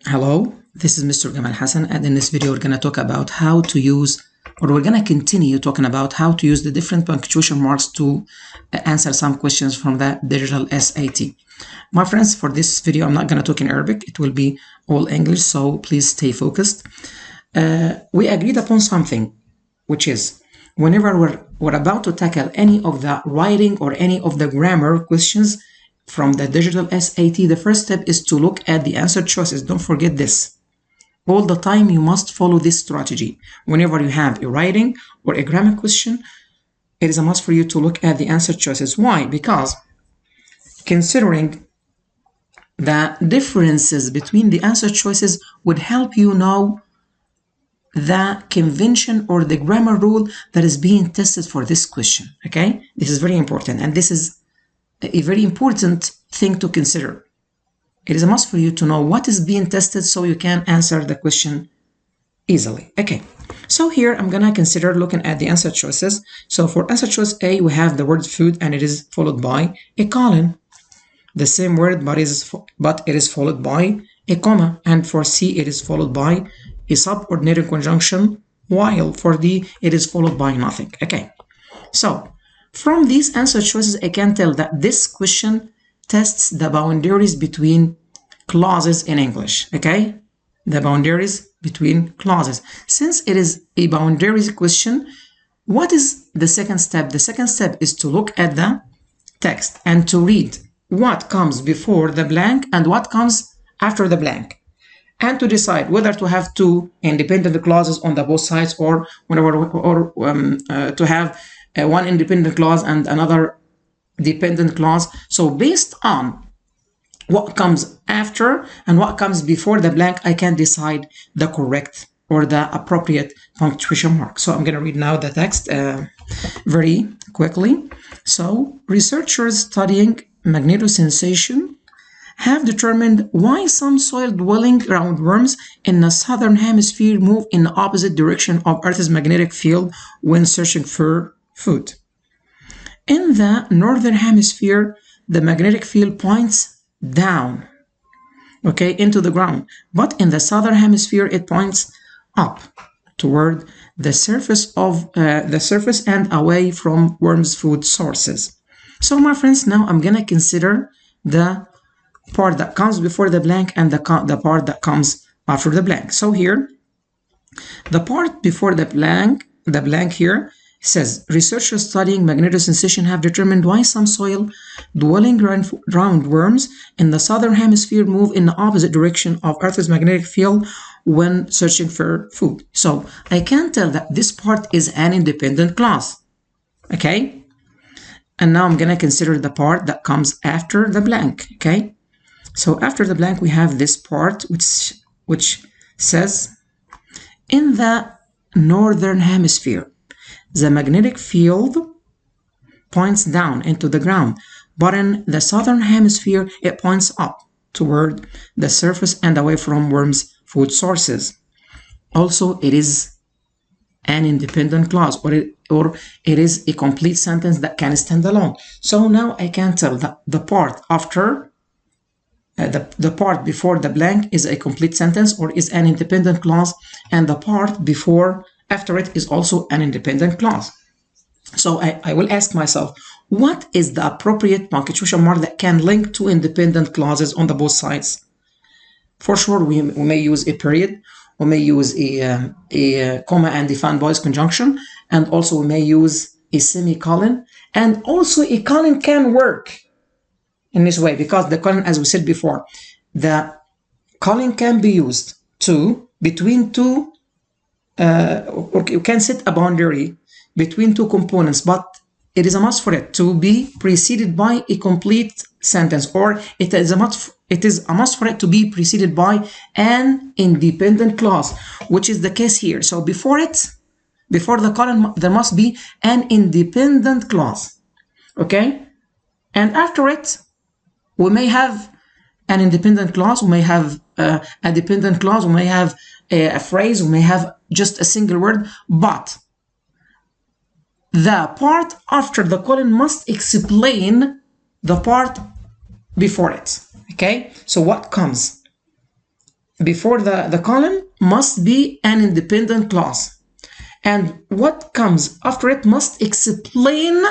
Hello, this is Mr. Gamal Hassan, and in this video we're going to talk about how to use, or we're going to continue talking about how to use the different punctuation marks to answer some questions from the digital SAT. My friends, for this video I'm not going to talk in Arabic, it will be all English, so please stay focused. We agreed upon something, which is whenever we're about to tackle any of the writing or any of the grammar questions from the digital SAT, the first step is to look at the answer choices. Don't forget this. All the time you must follow this strategy. Whenever you have a writing or a grammar question, it is a must for you to look at the answer choices. Why? Because considering the differences between the answer choices would help you know the convention or the grammar rule that is being tested for this question. Okay, this is very important, and this is a very important thing to consider. It is a must for you to know what is being tested so you can answer the question easily. Okay, so here I'm gonna consider looking at the answer choices. So for answer choice A, we have the word food, and it is followed by a colon. The same word, but it is followed by a comma. And for C, it is followed by a subordinated conjunction, while for D, it is followed by nothing. Okay, so from these answer choices, I can tell that this question tests the boundaries between clauses in English. Okay, the boundaries between clauses. Since it is a boundaries question, what is the second step? The second step is to look at the text and to read what comes before the blank and what comes after the blank, and to decide whether to have two independent clauses on the both sides, or to have one independent clause and another dependent clause. So based on what comes after and what comes before the blank, I can decide the correct or the appropriate punctuation mark. So I'm going to read now the text very quickly. So researchers studying magnetosensation have determined why some soil-dwelling roundworms in the southern hemisphere move in the opposite direction of Earth's magnetic field when searching for food. In the northern hemisphere, the magnetic field points down, okay, into the ground, but in the southern hemisphere, it points up toward the surface and away from worms' food sources. So, my friends, now I'm gonna consider the part that comes before the blank and the part that comes after the blank. So here, the part before the blank here says, researchers studying magnetosensation have determined why some soil-dwelling roundworms in the southern hemisphere move in the opposite direction of Earth's magnetic field when searching for food. So I can tell that this part is an independent clause. Okay? And now I'm gonna consider the part that comes after the blank. Okay? So after the blank, we have this part which says, in the northern hemisphere, the magnetic field points down into the ground, but in the southern hemisphere, it points up toward the surface and away from worms' food sources. Also, it is an independent clause, or it is a complete sentence that can stand alone. So now I can tell that the part after the part before the blank is a complete sentence or is an independent clause, and the part after it is also an independent clause. So I will ask myself, what is the appropriate punctuation mark that can link two independent clauses on the both sides? For sure, we may use a period, we may use a comma and defined voice conjunction, and also we may use a semicolon, and also a colon can work in this way, because the colon, as we said before, the colon can be used between two, or you can set a boundary between two components, but it is a must for it to be preceded by a complete sentence, or it is a must for it to be preceded by an independent clause, which is the case here. So before the colon, there must be an independent clause, okay? And after it, we may have an independent clause, we may have a dependent clause, we may have a phrase, we may have just a single word, but the part after the colon must explain the part before it. Okay, so what comes before the colon must be an independent clause. And what comes after it must explain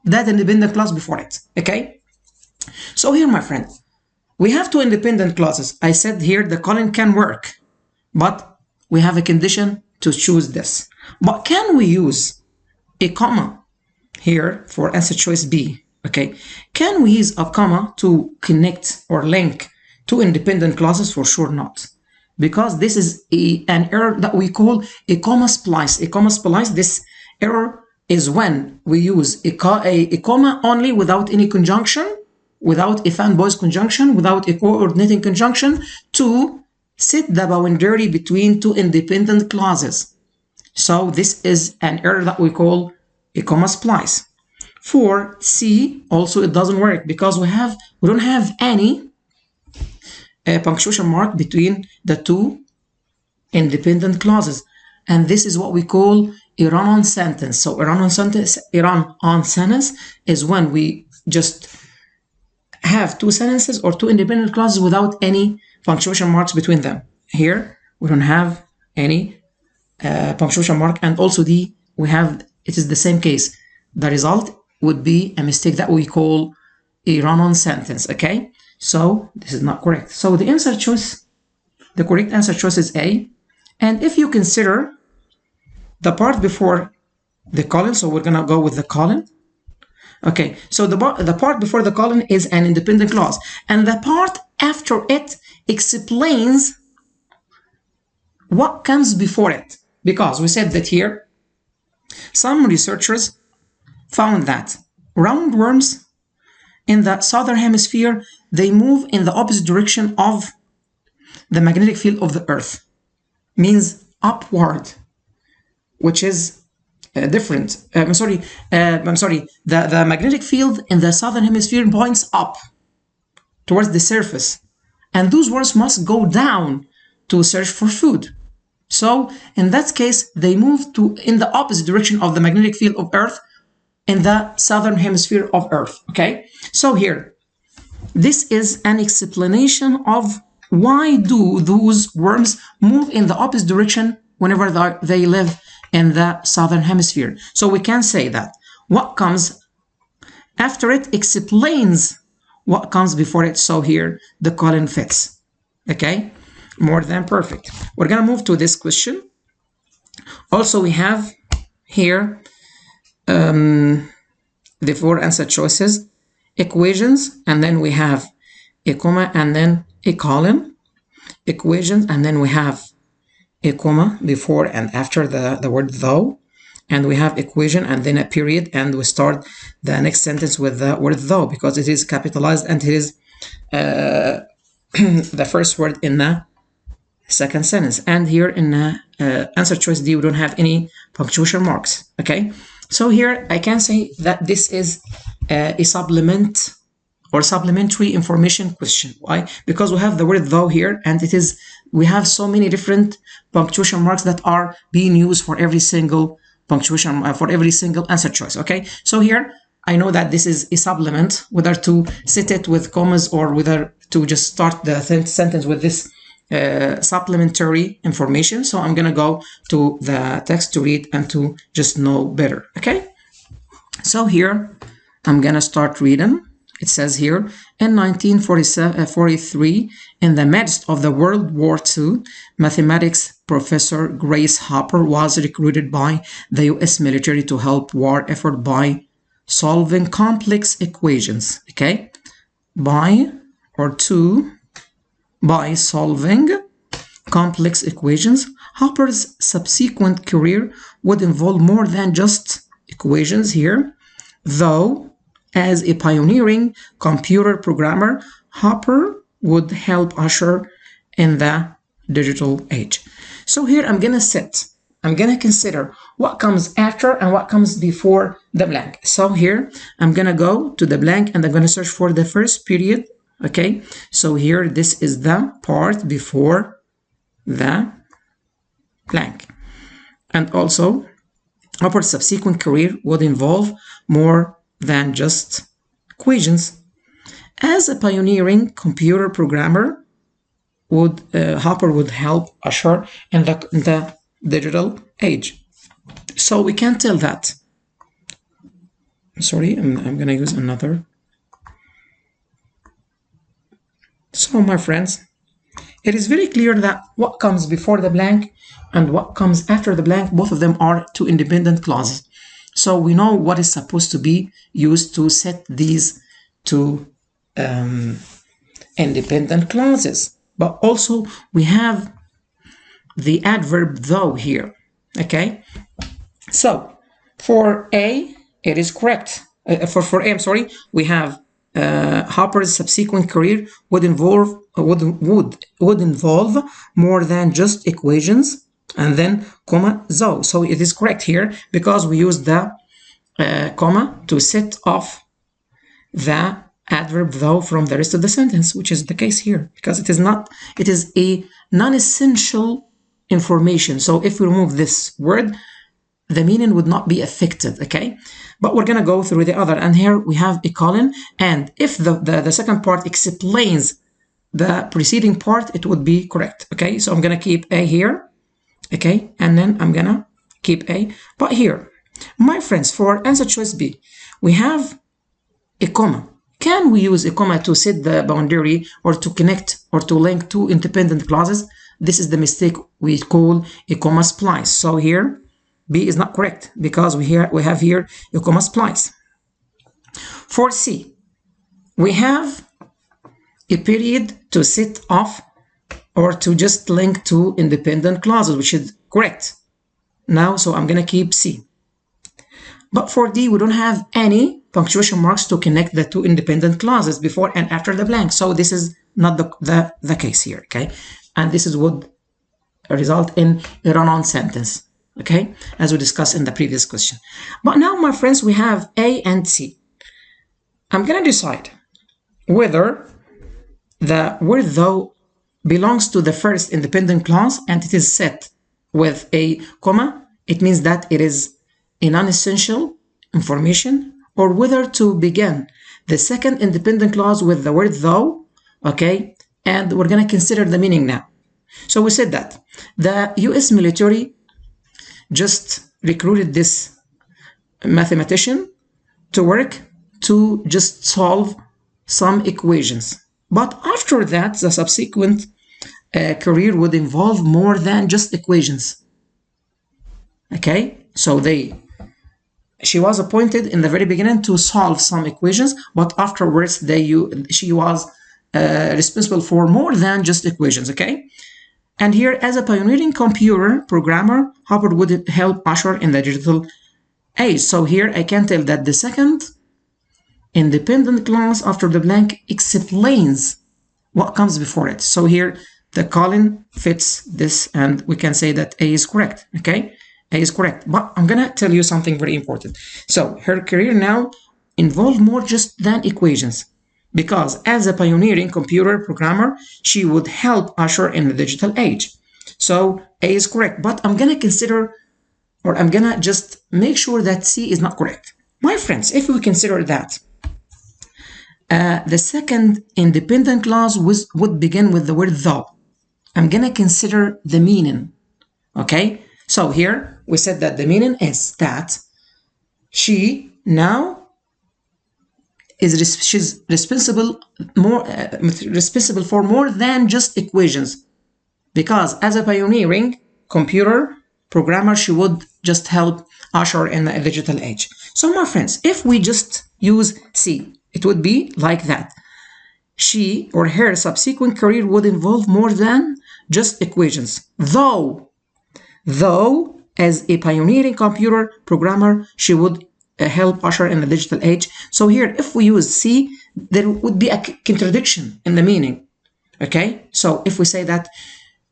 that independent clause before it. Okay? So here, my friend, we have two independent clauses. I said here the colon can work, but we have a condition to choose this. But can we use a comma here for answer choice B? Okay, can we use a comma to connect or link two independent clauses? For sure not, because this is an error that we call a comma splice. A comma splice, this error is when we use a comma only without any conjunction, without a fanboys conjunction, without a coordinating conjunction, to set the boundary between two independent clauses. So this is an error that we call a comma splice. For C, also it doesn't work because we don't have any punctuation mark between the two independent clauses, and this is what we call a run-on sentence. So a run-on sentence is when we just have two sentences or two independent clauses without any punctuation marks between them. Here we don't have any punctuation mark, and also it is the same case. The result would be a mistake that we call a run-on sentence. Okay, so this is not correct. So the correct answer choice is A. And if you consider the part before the colon, so we're gonna go with the colon. Okay, so the part before the colon is an independent clause, and the part after it explains what comes before it, because we said that here some researchers found that roundworms in the southern hemisphere, they move in the opposite direction of the magnetic field of the Earth, means upward, which is different. The magnetic field in the southern hemisphere points up towards the surface, and those worms must go down to search for food. So in that case, they move in the opposite direction of the magnetic field of Earth in the southern hemisphere of Earth. Okay, so here, this is an explanation of why do those worms move in the opposite direction whenever they live in the southern hemisphere. So we can say that what comes after it explains what comes before it. So here the colon fits. Okay, more than perfect. We're gonna move to this question. Also, we have here the four answer choices, equations, and then we have a comma and then a colon, equations, and then we have a comma before and after the word though, and we have equation and then a period, and we start the next sentence with the word though because it is capitalized and it is the first word in the second sentence. And here in answer choice D, we don't have any punctuation marks. Okay, so here I can say that this is a supplement or supplementary information question. Why? Because we have the word though here, and we have so many different punctuation marks that are being used for every single punctuation, for every single answer choice. Okay, so here I know that this is a supplement, whether to set it with commas or whether to just start the sentence with this supplementary information. So I'm gonna go to the text to read and to just know better. Okay, so here I'm gonna start reading. It says here, in 1943, in the midst of the World War II, mathematics professor Grace Hopper was recruited by the US military to help war effort by solving complex equations. Okay, by solving complex equations. Hopper's subsequent career would involve more than just equations here, though. As a pioneering computer programmer, Hopper would help usher in the digital age. So here I'm gonna consider what comes after and what comes before the blank. So here I'm gonna go to the blank and I'm gonna search for the first period. Okay, so here this is the part before the blank. And also, Hopper's subsequent career would involve more than just equations. As a pioneering computer programmer, Hopper would help usher in the digital age. So we can tell that. Sorry, I'm gonna use another. So my friends, it is very clear that what comes before the blank and what comes after the blank, both of them are two independent clauses. So we know what is supposed to be used to set these two independent clauses. But also we have the adverb though here, okay? So for A, it is correct. For A, I'm sorry, we have Hopper's subsequent career would involve more than just equations, and then comma though. So it is correct here because we use the comma to set off the adverb though from the rest of the sentence, which is the case here because it is a non-essential information. So if we remove this word, the meaning would not be affected, okay? But we're gonna go through the other, and here we have a colon, and if the second part explains the preceding part, it would be correct, okay? So I'm gonna keep A here, okay? And then I'm gonna keep A, but here, my friends, for answer choice B, we have a comma. Can we use a comma to set the boundary or to connect or to link two independent clauses? This is the mistake we call a comma splice. So here, B is not correct because we have here a comma splice. For C, we have a period to set off or to just link two independent clauses, which is correct. Now, so I'm gonna keep C. But for D, we don't have any punctuation marks to connect the two independent clauses before and after the blank. So this is not the case here, okay? And this would result in a run-on sentence, okay? As we discussed in the previous question. But now, my friends, we have A and C. I'm gonna decide whether the word though belongs to the first independent clause and it is set with a comma. It means that it is a non-essential information, or whether to begin the second independent clause with the word though, okay? And we're gonna consider the meaning now. So we said that the US military just recruited this mathematician to work to just solve some equations. But after that, the subsequent career would involve more than just equations. Okay, so she was appointed in the very beginning to solve some equations, but afterwards she was responsible for more than just equations, okay? And here, as a pioneering computer programmer, Hopper would help usher in the digital age. So here I can tell that the second independent clause after the blank explains what comes before it. So here the colon fits this, and we can say that A is correct, okay? A is correct, but I'm gonna tell you something very important. So her career now involved more just than equations, because as a pioneering computer programmer, she would help usher in the digital age. So A is correct, but I'm gonna consider, or I'm gonna just make sure that C is not correct. My friends, if we consider that the second independent clause would begin with the word though, I'm gonna consider the meaning, okay? So here we said that the meaning is that she now she's responsible for more than just equations, because as a pioneering computer programmer, she would just help usher in the digital age. So my friends, if we just use C, it would be like that. She or her subsequent career would involve more than just equations. Though as a pioneering computer programmer, she would help usher in the digital age. So here, if we use C, there would be a contradiction in the meaning, okay? So if we say that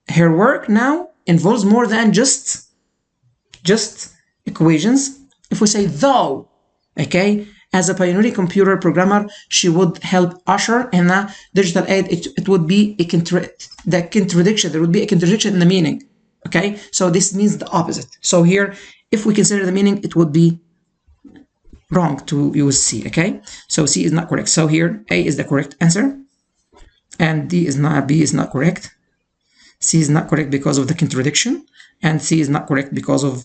her work now involves more than just equations, if we say though, okay, as a pioneering computer programmer, she would help usher in the digital age, it would be a contradiction. There would be a contradiction in the meaning, okay? So this means the opposite. So here, if we consider the meaning, it would be wrong to use C, okay? So C is not correct. So here, A is the correct answer, and B is not correct. C is not correct because of the contradiction, and C is not correct because of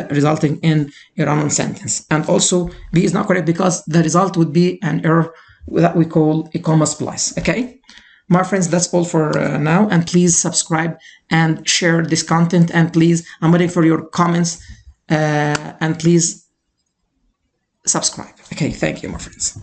resulting in a run-on sentence. And also B is not correct because the result would be an error that we call a comma splice. Okay, my friends, that's all for now, and please subscribe and share this content, and please, I'm waiting for your comments, and please subscribe. Okay, thank you, my friends.